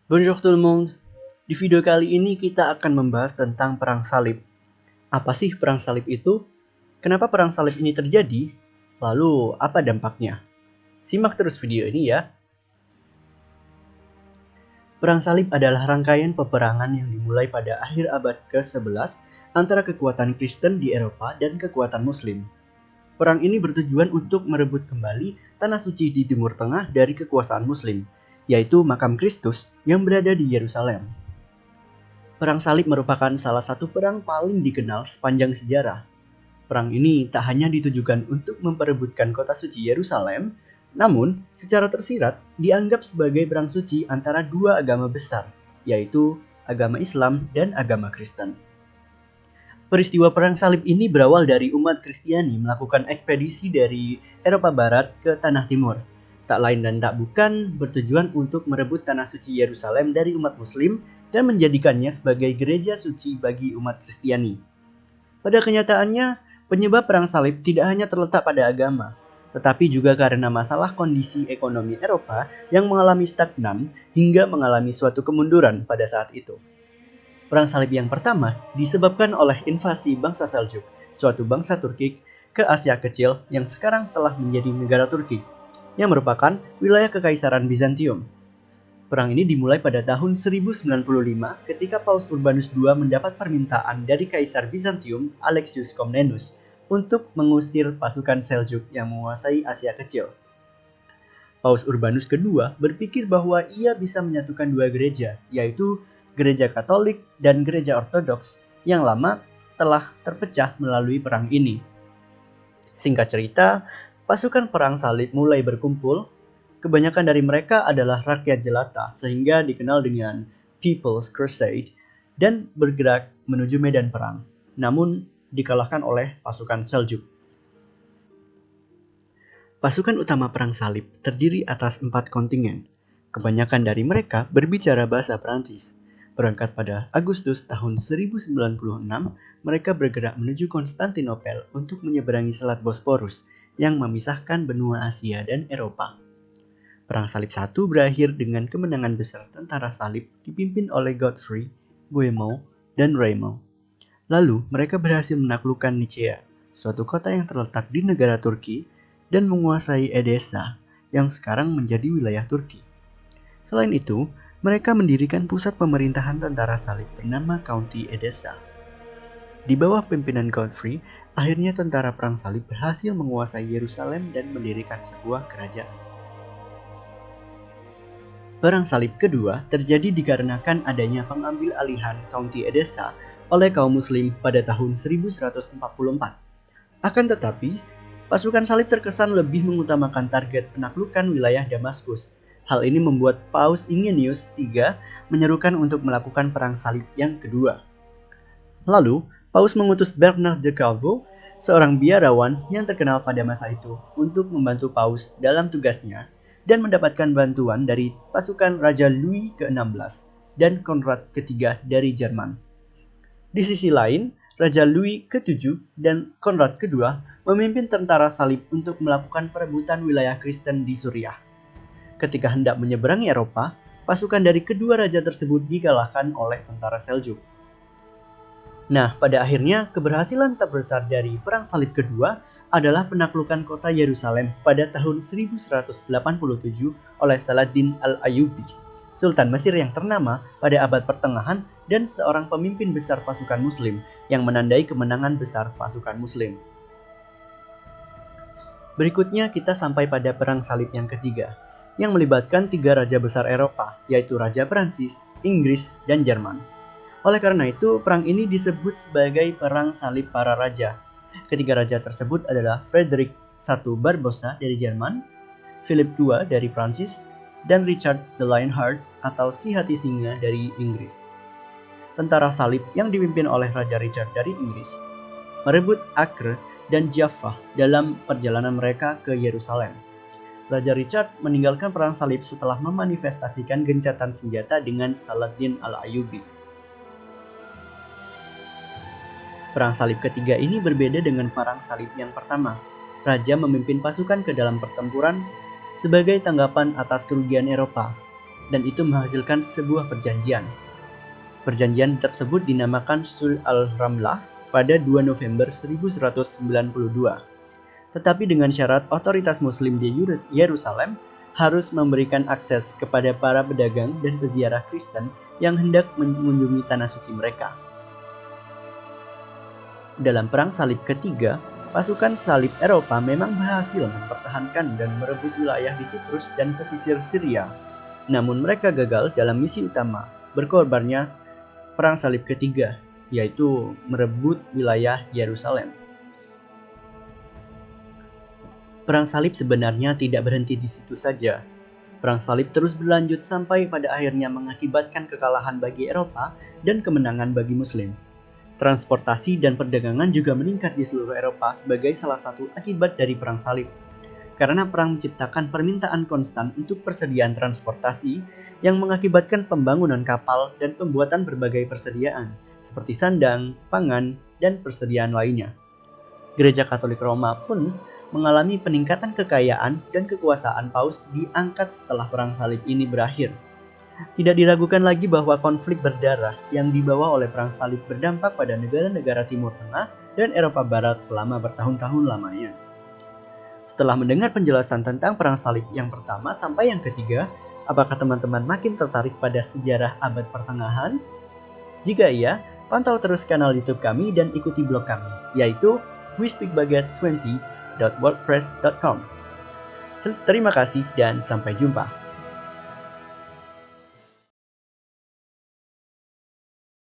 Bonjour tout le monde. Di video kali ini kita akan membahas tentang perang salib. Apa sih perang salib itu? Kenapa perang salib ini terjadi? Lalu apa dampaknya? Simak terus video ini ya. Perang salib adalah rangkaian peperangan yang dimulai pada akhir abad ke-11 antara kekuatan Kristen di Eropa dan kekuatan Muslim. Perang ini bertujuan untuk merebut kembali tanah suci di Timur Tengah dari kekuasaan Muslim, yaitu makam Kristus yang berada di Yerusalem. Perang salib merupakan salah satu perang paling dikenal sepanjang sejarah. Perang ini tak hanya ditujukan untuk memperebutkan kota suci Yerusalem, namun secara tersirat dianggap sebagai perang suci antara dua agama besar, yaitu agama Islam dan agama Kristen. Peristiwa perang salib ini berawal dari umat Kristiani melakukan ekspedisi dari Eropa Barat ke Tanah Timur. Tak lain dan tak bukan bertujuan untuk merebut tanah suci Yerusalem dari umat Muslim dan menjadikannya sebagai gereja suci bagi umat Kristiani. Pada kenyataannya, penyebab perang salib tidak hanya terletak pada agama, tetapi juga karena masalah kondisi ekonomi Eropa yang mengalami stagnan hingga mengalami suatu kemunduran pada saat itu. Perang salib yang pertama disebabkan oleh invasi bangsa Seljuk, suatu bangsa Turki, ke Asia Kecil yang sekarang telah menjadi negara Turki, yang merupakan wilayah Kekaisaran Bizantium. Perang ini dimulai pada tahun 1095 ketika Paus Urbanus II mendapat permintaan dari Kaisar Bizantium Alexius Komnenus untuk mengusir pasukan Seljuk yang menguasai Asia Kecil. Paus Urbanus II berpikir bahwa ia bisa menyatukan dua gereja, yaitu Gereja Katolik dan Gereja Ortodoks yang lama telah terpecah melalui perang ini. Singkat cerita, pasukan perang salib mulai berkumpul. Kebanyakan dari mereka adalah rakyat jelata sehingga dikenal dengan People's Crusade dan bergerak menuju medan perang, namun dikalahkan oleh pasukan Seljuk. Pasukan utama perang salib terdiri atas 4 kontingen. Kebanyakan dari mereka berbicara bahasa Prancis. Berangkat pada Agustus tahun 1096, mereka bergerak menuju Konstantinopel untuk menyeberangi Selat Bosporus yang memisahkan benua Asia dan Eropa. Perang Salib I berakhir dengan kemenangan besar tentara salib dipimpin oleh Godfrey, Bohemond, dan Raymond. Lalu mereka berhasil menaklukkan Nicea, suatu kota yang terletak di negara Turki, dan menguasai Edessa yang sekarang menjadi wilayah Turki. Selain itu, mereka mendirikan pusat pemerintahan tentara salib bernama County Edessa. Di bawah pimpinan Godfrey, akhirnya tentara perang salib berhasil menguasai Yerusalem dan mendirikan sebuah kerajaan. Perang salib kedua terjadi dikarenakan adanya pengambil alihan County Edessa oleh kaum muslim pada tahun 1144. Akan tetapi, pasukan salib terkesan lebih mengutamakan target penaklukan wilayah Damaskus. Hal ini membuat Paus Ingenius III menyerukan untuk melakukan perang salib yang kedua. Lalu, Paus mengutus Bernard de Clairvaux, seorang biarawan yang terkenal pada masa itu, untuk membantu Paus dalam tugasnya dan mendapatkan bantuan dari pasukan Raja Louis ke-16 dan Konrad III dari Jerman. Di sisi lain, Raja Louis ke-7 dan Konrad II memimpin tentara salib untuk melakukan perebutan wilayah Kristen di Suriah. Ketika hendak menyeberangi Eropa, pasukan dari kedua raja tersebut dikalahkan oleh tentara Seljuk. Nah, pada akhirnya keberhasilan terbesar dari Perang Salib kedua adalah penaklukan kota Yerusalem pada tahun 1187 oleh Saladin al-Ayyubi, Sultan Mesir yang ternama pada abad pertengahan dan seorang pemimpin besar pasukan Muslim yang menandai kemenangan besar pasukan Muslim. Berikutnya kita sampai pada Perang Salib yang ketiga, yang melibatkan 3 raja besar Eropa, yaitu Raja Prancis, Inggris, dan Jerman. Oleh karena itu, perang ini disebut sebagai Perang Salib para Raja. Ketiga raja tersebut adalah Frederick I Barbarossa dari Jerman, Philip II dari Prancis, dan Richard the Lionheart atau si hati singa dari Inggris. Tentara salib yang dipimpin oleh Raja Richard dari Inggris merebut Acre dan Jaffa dalam perjalanan mereka ke Yerusalem. Raja Richard meninggalkan perang salib setelah memanifestasikan gencatan senjata dengan Saladin al-Ayyubi. Perang salib ketiga ini berbeda dengan perang salib yang pertama. Raja memimpin pasukan ke dalam pertempuran sebagai tanggapan atas kerugian Eropa. dan itu menghasilkan sebuah perjanjian. Perjanjian tersebut dinamakan Sulh al-Ramlah pada 2 November 1192. Tetapi dengan syarat otoritas Muslim di Yerusalem harus memberikan akses kepada para pedagang dan peziarah Kristen yang hendak mengunjungi tanah suci mereka. Dalam Perang Salib ketiga, pasukan salib Eropa memang berhasil mempertahankan dan merebut wilayah di Siprus dan pesisir Syria. Namun mereka gagal dalam misi utama, berkorbannya Perang Salib ketiga, yaitu merebut wilayah Yerusalem. Perang Salib sebenarnya tidak berhenti di situ saja. Perang Salib terus berlanjut sampai pada akhirnya mengakibatkan kekalahan bagi Eropa dan kemenangan bagi Muslim. Transportasi dan perdagangan juga meningkat di seluruh Eropa sebagai salah satu akibat dari Perang Salib. Karena perang menciptakan permintaan konstan untuk persediaan transportasi yang mengakibatkan pembangunan kapal dan pembuatan berbagai persediaan, seperti sandang, pangan, dan persediaan lainnya. Gereja Katolik Roma pun mengalami peningkatan kekayaan dan kekuasaan Paus diangkat setelah Perang Salib ini berakhir. Tidak diragukan lagi bahwa konflik berdarah yang dibawa oleh Perang Salib berdampak pada negara-negara Timur Tengah dan Eropa Barat selama bertahun-tahun lamanya. Setelah mendengar penjelasan tentang Perang Salib yang pertama sampai yang ketiga, apakah teman-teman makin tertarik pada sejarah abad pertengahan? Jika iya, pantau terus kanal YouTube kami dan ikuti blog kami, yaitu WeSpeakBaguette20.wordpress.com. Terima kasih dan sampai jumpa.